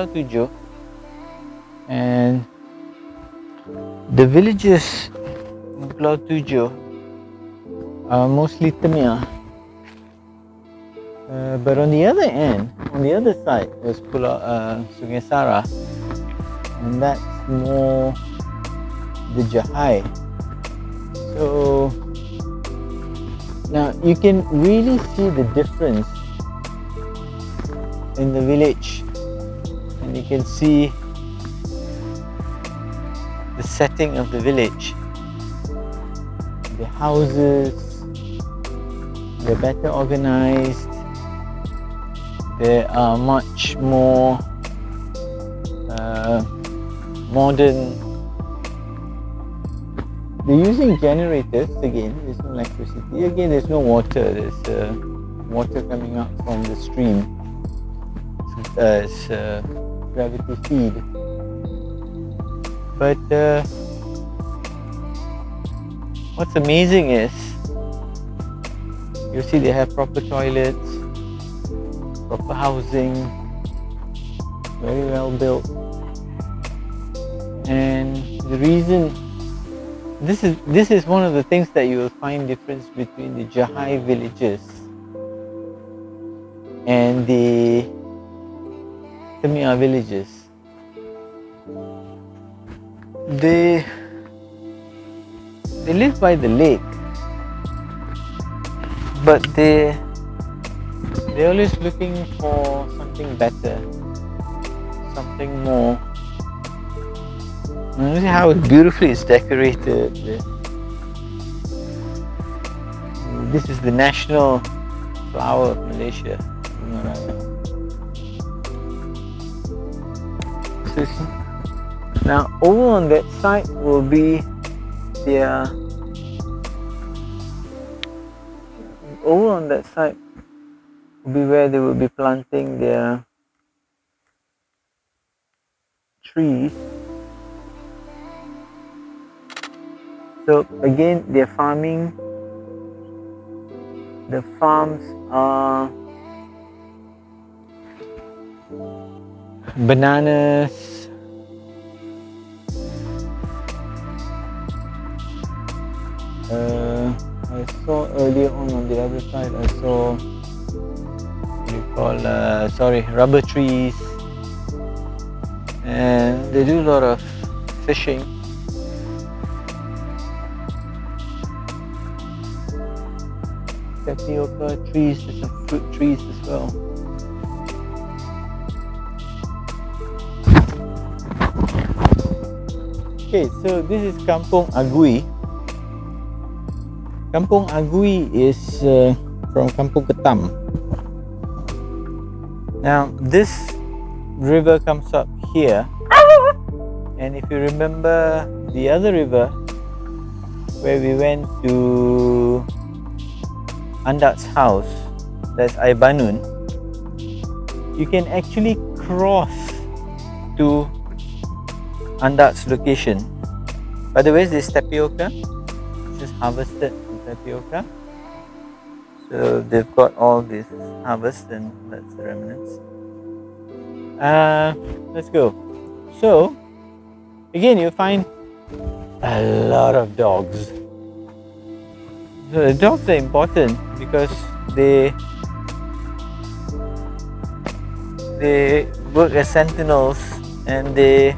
Pulau Tujuh, and the villages in Pulau Tujuh are mostly Temengor. But on the other end, on the other side, was Sungai Sara, and that's more the Jahai. So now you can really see the difference in the village, and you can see the setting of the village. The houses, they're better organized. They are much more modern. They're using generators again. There's no electricity. Again, there's no water. There's water coming out from the stream. It's gravity feed. But what's amazing is you see they have proper toilets, proper housing, very well built. And the reason this is one of the things that you will find difference between the Jahai villages and the Temengor villages. They live by the lake, but they're always looking for something better, something more. You see how beautifully it's decorated. This is the national flower of Malaysia. Now over on that side will be their. Over on that side will be where they will be planting their trees. So again, they're farming. The farms are bananas, I saw earlier on the other side, I saw what you call rubber trees, and they do a lot of fishing. Tapioca trees, there's some fruit trees as well. Okay, so this is Kampung Agui. Kampung Agui is from Kampung Ketam. Now this river comes up here, and if you remember the other river where we went to Andat's house, that's Aibanun, you can actually cross to Andat's location. By the way, this tapioca, just harvested tapioca. So they've got all this harvest, and that's the remnants. Let's go. So again, you find a lot of dogs. So the dogs are important because they work as sentinels, and they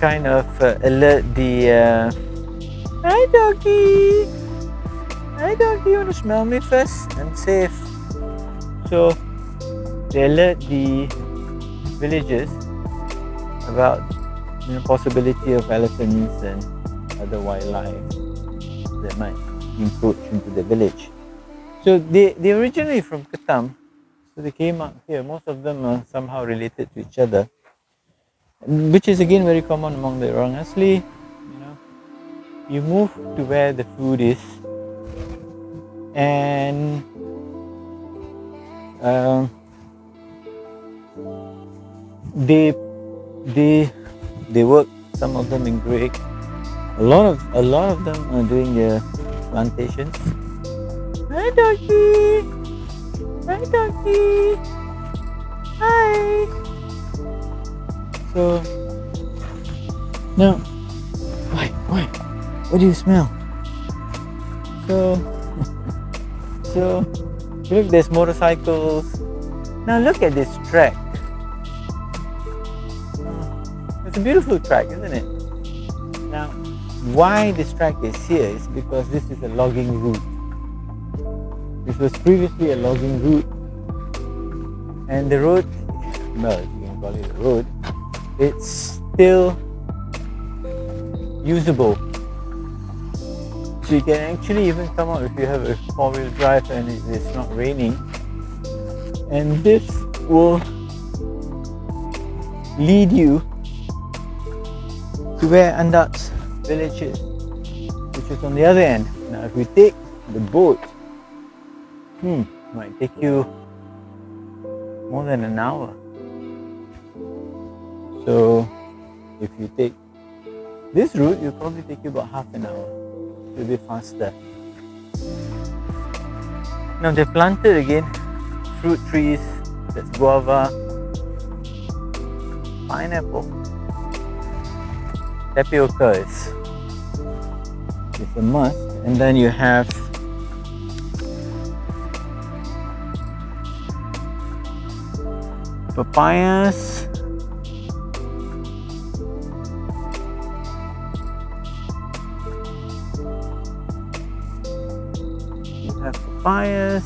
kind of alert the hi doggy, you want to smell me first? I'm safe. So they alert the villagers about the possibility of elephants and other wildlife that might encroach into the village. So they originally from Ketam, so they came up here. Most of them are somehow related to each other, which is again very common among the orang asli. You move to where the food is, and they work. Some of them in Greek. A lot of them are doing their plantations. Hi doggy! Hi doggy! Hi. So now, why? What do you smell? So, so look, there's motorcycles. Now look at this track. It's a beautiful track, isn't it? Now, why this track is here is because this is a logging route. This was previously a logging route, and the road, well, if you can call it a road, it's still usable. So you can actually even come out if you have a four-wheel drive and it's not raining, and this will lead you to where Andak's village is, which is on the other end. Now if we take the boat, might take you more than an hour. So if you take this route, it'll probably take you about half an hour. It'll be faster. Now they planted again fruit trees. That's guava, pineapple, tapioca is a must, and then you have papayas, papayas.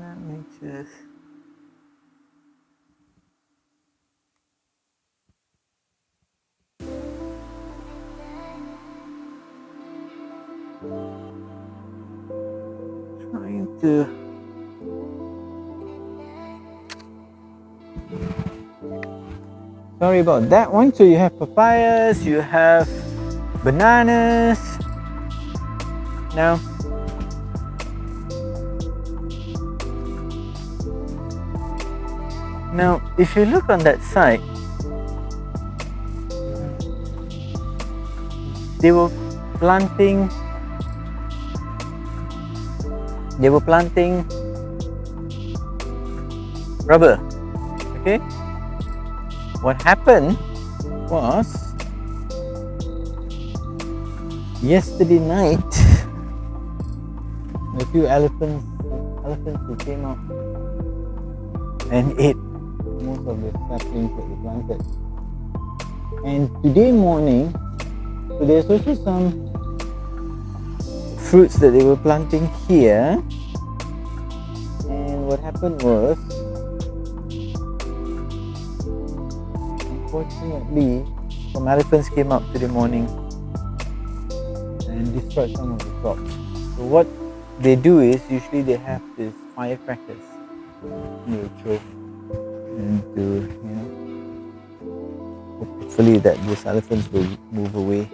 Let me just trying to sorry about that one. So you have papayas, you have bananas. Now, if you look on that side, they were planting rubber. Okay, what happened was yesterday night a few elephants who came out and ate most of the saplings that they planted. And today morning, so there's also some fruits that they were planting here. And what happened was, unfortunately, some elephants came out today morning and destroyed some of the crops. So what they do is, usually they have these firecrackers they will throw, and to, hopefully that these elephants will move away.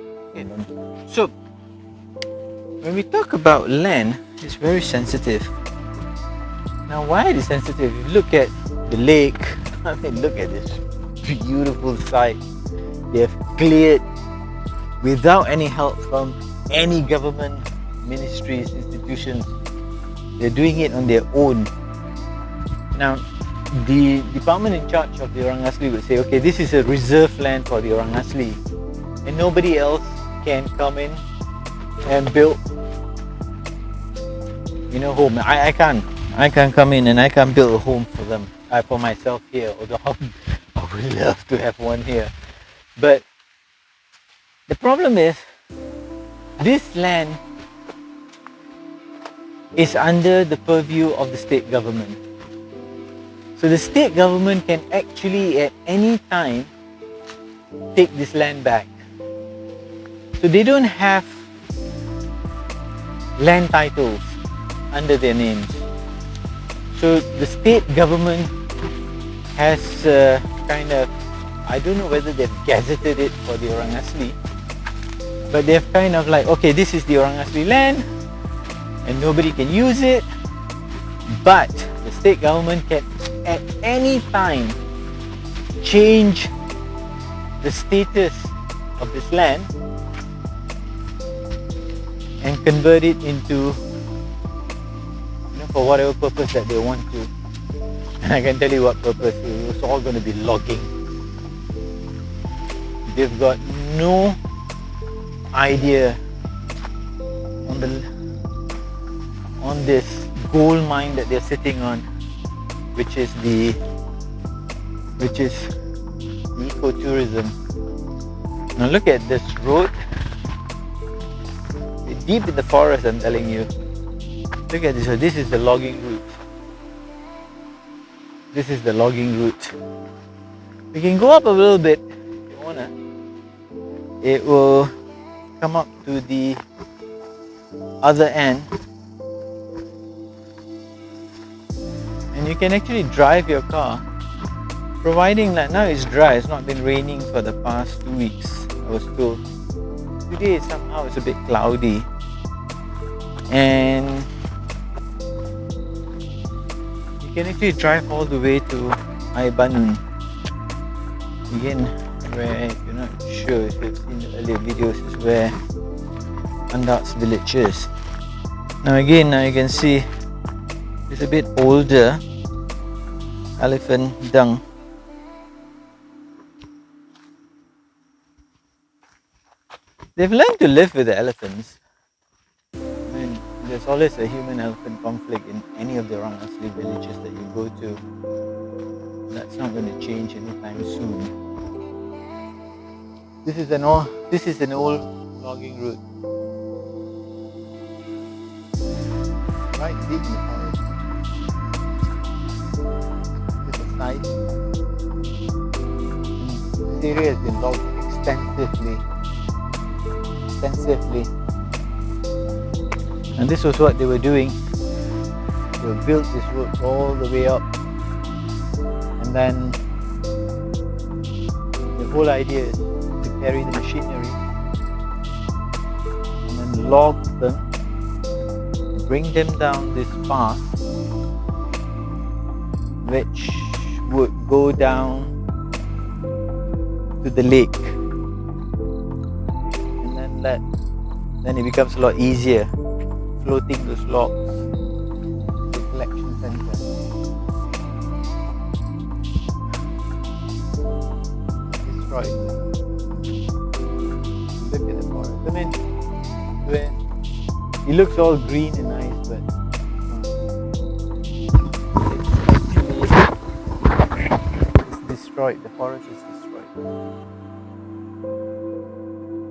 So when we talk about land, it's very sensitive. Now why is it sensitive? If you look at the lake, I mean, look at this beautiful site. They have cleared without any help from any government, ministries, institutions. They're doing it on their own. Now, the department in charge of the Orang Asli would say, okay, this is a reserve land for the Orang Asli, and nobody else can come in and build, home. I can't come in and I can't build a home for them, for myself here, although I would love to have one here. But the problem is, this land is under the purview of the state government. So the state government can actually at any time take this land back. So they don't have land titles under their names. So the state government has I don't know whether they've gazetted it for the Orang Asli, but they've kind of like, okay, this is the Orang Asli land and nobody can use it, but the state government can at any time change the status of this land and convert it into, for whatever purpose that they want to. And I can tell you what purpose. It was all going to be logging. They've got no idea on this gold mine that they're sitting on, which is ecotourism. Now look at this road. It's deep in the forest, I'm telling you. Look at this. So this is the logging route. This is the logging route. We can go up a little bit if you wanna. It will come up to the other end, and you can actually drive your car, providing that now it's dry. It's not been raining for the past 2 weeks, I was told. Today somehow it's a bit cloudy, and you can actually drive all the way to Aibanun. Again, where if you're not sure if you've seen the earlier videos, is where Andat's village is. Now again, now you can see it's a bit older elephant dung. They've learned to live with the elephants. I mean, there's always a human-elephant conflict in any of the Orang Asli villages that you go to. That's not going to change anytime soon. This is an old logging route. Right deep in the forest. This is nice. This area has been logged extensively. And this was what they were doing. They built this road all the way up, and then the whole idea is to carry the machinery and then log them, bring them down this path which would go down to the lake, and then it becomes a lot easier floating those logs to the collection center. Destroyed. Look at the forest. I mean, it looks all green and nice, but it's destroyed. The forest is destroyed.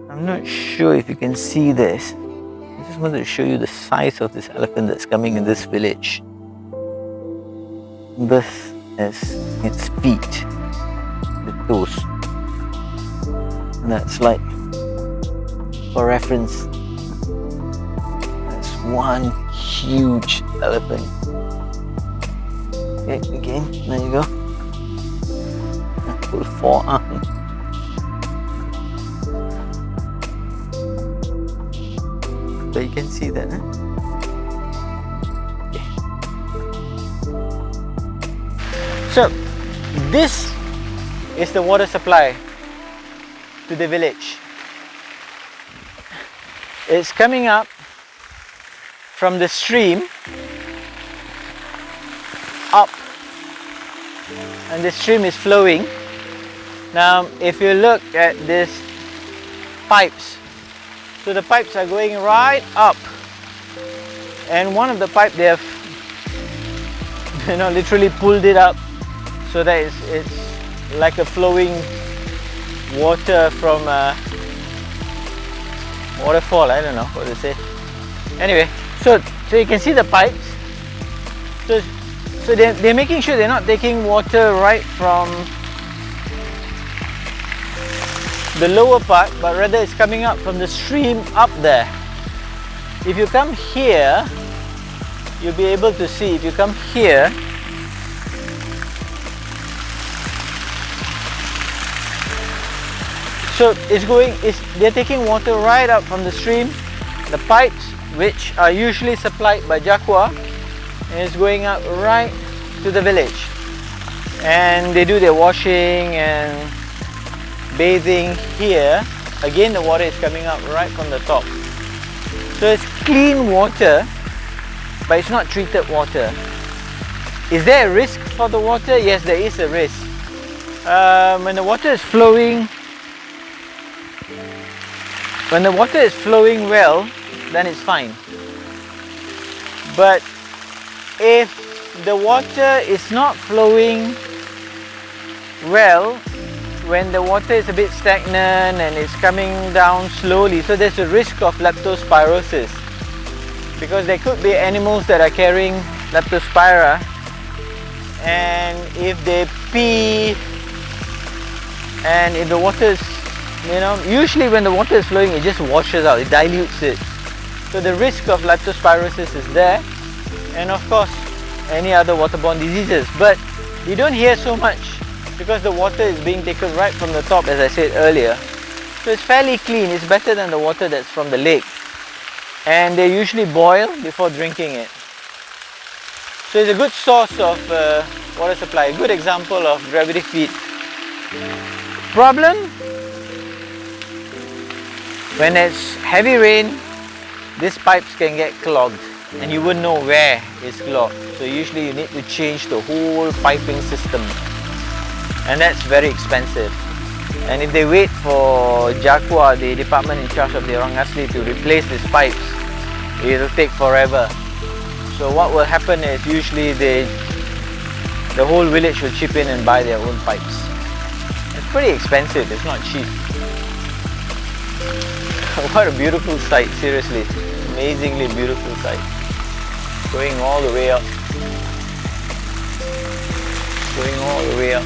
I'm not sure if you can see this. I just wanted to show you the size of this elephant that's coming in this village. This is its feet, the toes. And that's like, for reference, that's one huge elephant. Okay, again, there you go. Full forearm. So you can see that, huh? Okay. So this is the water supply to the village. It's coming up from the stream up, and the stream is flowing. Now if you look at these pipes, so the pipes are going right up, and one of the pipe they have literally pulled it up so that it's like a flowing water from a waterfall. I don't know what to say. Anyway, so you can see the pipes. So they're making sure they're not taking water right from the lower part, but rather it's coming up from the stream up there. If you come here, you'll be able to see. If you come here, so they're taking water right up from the stream. The pipes, which are usually supplied by Jakwa, and it's going up right to the village, and they do their washing and bathing here. Again, the water is coming up right from the top, so it's clean water, but it's not treated water. Is there a risk for the water? Yes, there is a risk. When the water is flowing well, then it's fine. But if the water is not flowing well, when the water is a bit stagnant and it's coming down slowly, so there's a risk of leptospirosis, because there could be animals that are carrying leptospira, and if they pee, and if the water is, usually when the water is flowing, it just washes out, it dilutes it. So the risk of leptospirosis is there, and of course any other waterborne diseases. But you don't hear so much because the water is being taken right from the top, as I said earlier. So it's fairly clean. It's better than the water that's from the lake, and they usually boil before drinking it. So it's a good source of water supply, a good example of gravity feed. Problem? When it's heavy rain, these pipes can get clogged and you wouldn't know where it's clogged. So usually you need to change the whole piping system, and that's very expensive. And if they wait for JAQUA, the department in charge of the Orang Asli, to replace these pipes, it'll take forever. So what will happen is usually the whole village will chip in and buy their own pipes. It's pretty expensive, it's not cheap. What a beautiful sight, seriously. Amazingly beautiful sight. Going all the way up. Going all the way up.